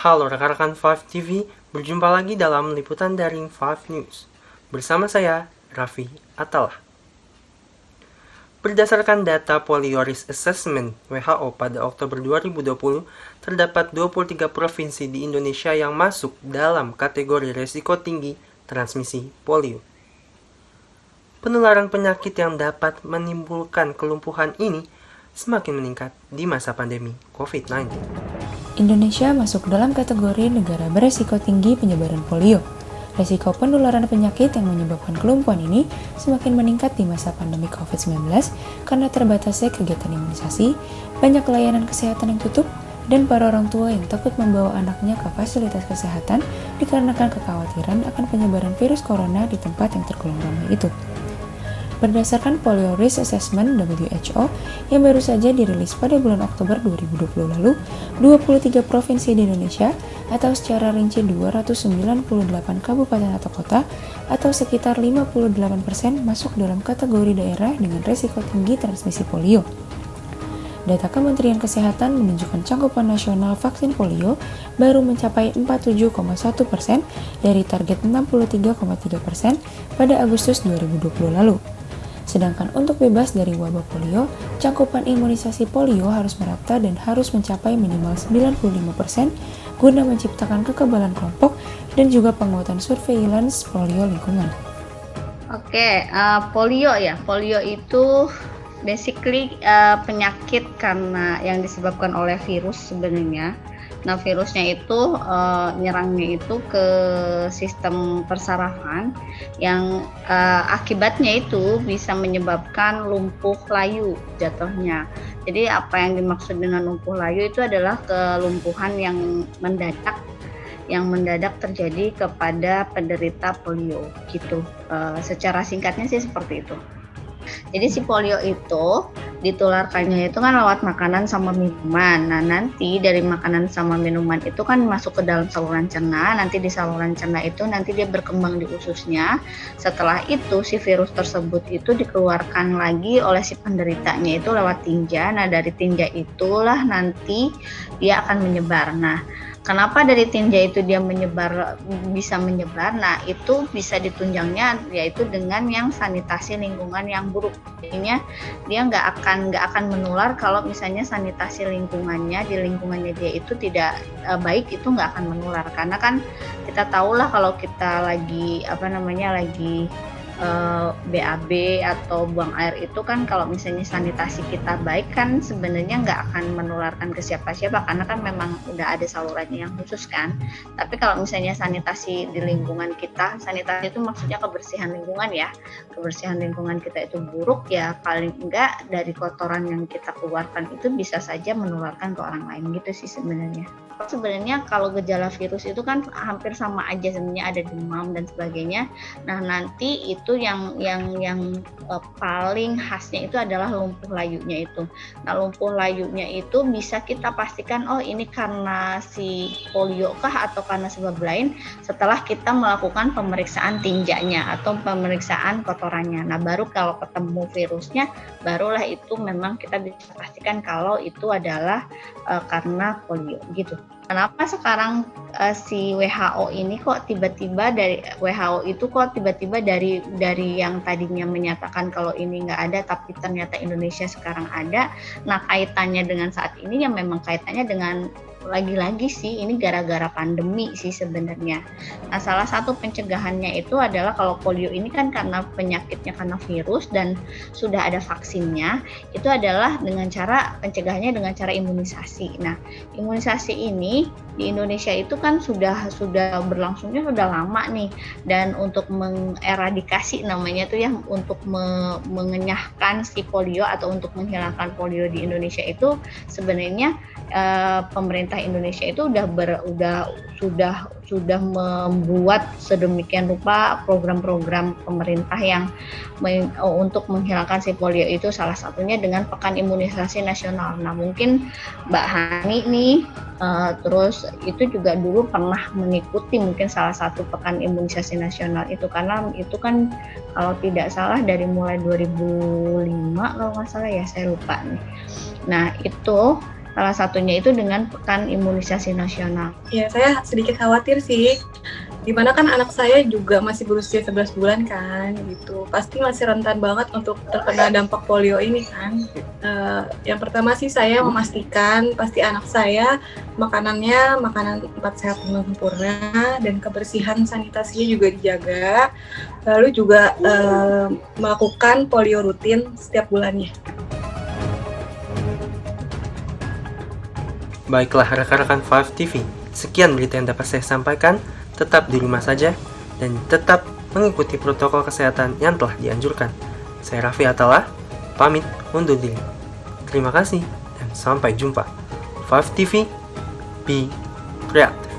Halo rekan-rekan 5 TV, berjumpa lagi dalam liputan daring 5 News. Bersama saya, Raffi Atalah. Berdasarkan data Polio Risk Assessment WHO pada Oktober 2020, terdapat 23 provinsi di Indonesia yang masuk dalam kategori risiko tinggi transmisi polio. Penularan penyakit yang dapat menimbulkan kelumpuhan ini semakin meningkat di masa pandemi COVID-19. Indonesia masuk dalam kategori negara beresiko tinggi penyebaran polio. Risiko penularan penyakit yang menyebabkan kelumpuhan ini semakin meningkat di masa pandemi COVID-19 karena terbatasnya kegiatan imunisasi, banyak layanan kesehatan yang tutup, dan para orang tua yang takut membawa anaknya ke fasilitas kesehatan dikarenakan kekhawatiran akan penyebaran virus corona di tempat yang tergolong ramai itu. Berdasarkan Polio Risk Assessment WHO yang baru saja dirilis pada bulan Oktober 2020 lalu, 23 provinsi di Indonesia atau secara rinci 298 kabupaten atau kota atau sekitar 58% masuk dalam kategori daerah dengan risiko tinggi transmisi polio. Data Kementerian Kesehatan menunjukkan cakupan nasional vaksin polio baru mencapai 47,1% dari target 63,3% pada Agustus 2020 lalu. Sedangkan untuk bebas dari wabah polio, cakupan imunisasi polio harus merata dan harus mencapai minimal 95% guna menciptakan kekebalan kelompok dan juga penguatan surveillance polio lingkungan. Polio ya. Polio itu basically penyakit karena yang disebabkan oleh virus sebenarnya. Nah, virusnya itu nyerangnya itu ke sistem persarafan yang akibatnya itu bisa menyebabkan lumpuh layu jatuhnya. Jadi apa yang dimaksud dengan lumpuh layu itu adalah kelumpuhan yang mendadak terjadi kepada penderita polio gitu. Secara singkatnya sih seperti itu. Jadi si polio itu ditularkannya itu kan lewat makanan sama minuman. Nah, nanti dari makanan sama minuman itu kan masuk ke dalam saluran cerna. Nanti di saluran cerna itu nanti dia berkembang di ususnya. Setelah itu si virus tersebut itu dikeluarkan lagi oleh si penderitanya itu lewat tinja. Nah, dari tinja itulah nanti dia akan menyebar. Nah, kenapa dari tinja itu dia bisa menyebar? Nah, itu bisa ditunjangnya yaitu dengan yang sanitasi lingkungan yang buruk. Jadinya dia nggak akan menular kalau misalnya sanitasi lingkungannya di lingkungannya dia itu tidak baik, itu nggak akan menular. Karena kan kita tahulah kalau kita lagi BAB atau buang air itu kan kalau misalnya sanitasi kita baik kan sebenarnya nggak akan menularkan ke siapa-siapa karena kan memang udah ada salurannya yang khusus kan. Tapi kalau misalnya sanitasi di lingkungan kita, sanitasi itu maksudnya kebersihan lingkungan ya, kebersihan lingkungan kita itu buruk ya, paling enggak dari kotoran yang kita keluarkan itu bisa saja menularkan ke orang lain gitu sih sebenarnya. Sebenarnya kalau gejala virus itu kan hampir sama aja sebenarnya, ada demam dan sebagainya. Nah, nanti itu yang paling khasnya itu adalah lumpuh layunya itu. Nah, lumpuh layunya itu bisa kita pastikan ini karena si polio kah atau karena sebab lain setelah kita melakukan pemeriksaan tinjanya atau pemeriksaan kotorannya. Nah, baru kalau ketemu virusnya barulah itu memang kita bisa pastikan kalau itu adalah karena polio gitu. Kenapa sekarang si WHO ini kok tiba-tiba dari yang tadinya menyatakan kalau ini nggak ada tapi ternyata Indonesia sekarang ada. Nah, kaitannya dengan saat ini ya memang kaitannya dengan lagi-lagi sih ini gara-gara pandemi sih sebenarnya. Nah, salah satu pencegahannya itu adalah kalau polio ini kan karena penyakitnya karena virus dan sudah ada vaksinnya, itu adalah dengan cara pencegahannya dengan cara imunisasi. Nah, imunisasi ini di Indonesia itu kan sudah berlangsungnya sudah lama nih, dan untuk mengeradikasi namanya tuh ya, untuk mengenyahkan si polio atau untuk menghilangkan polio di Indonesia itu sebenarnya pemerintah Indonesia itu sudah membuat sedemikian rupa program-program pemerintah yang untuk menghilangkan si polio itu, salah satunya dengan Pekan Imunisasi Nasional. Nah, mungkin Mbak Hani nih terus itu juga dulu pernah mengikuti mungkin salah satu Pekan Imunisasi Nasional itu, karena itu kan kalau tidak salah dari mulai 2005 kalau nggak salah ya, saya lupa nih. Nah, itu Salah satunya itu dengan Pekan Imunisasi Nasional. Ya, saya sedikit khawatir sih. Dimana kan anak saya juga masih berusia 11 bulan kan, gitu. Pasti masih rentan banget untuk terkena dampak polio ini kan. Yang pertama sih saya memastikan pasti anak saya makanannya makanan 4 sehat dan sempurna dan kebersihan sanitasinya juga dijaga. Lalu juga melakukan polio rutin setiap bulannya. Baiklah rekan-rekan 5 TV, sekian berita yang dapat saya sampaikan. Tetap di rumah saja dan tetap mengikuti protokol kesehatan yang telah dianjurkan. Saya Raffi Atala, pamit undur diri. Terima kasih dan sampai jumpa. 5 TV, be kreatif.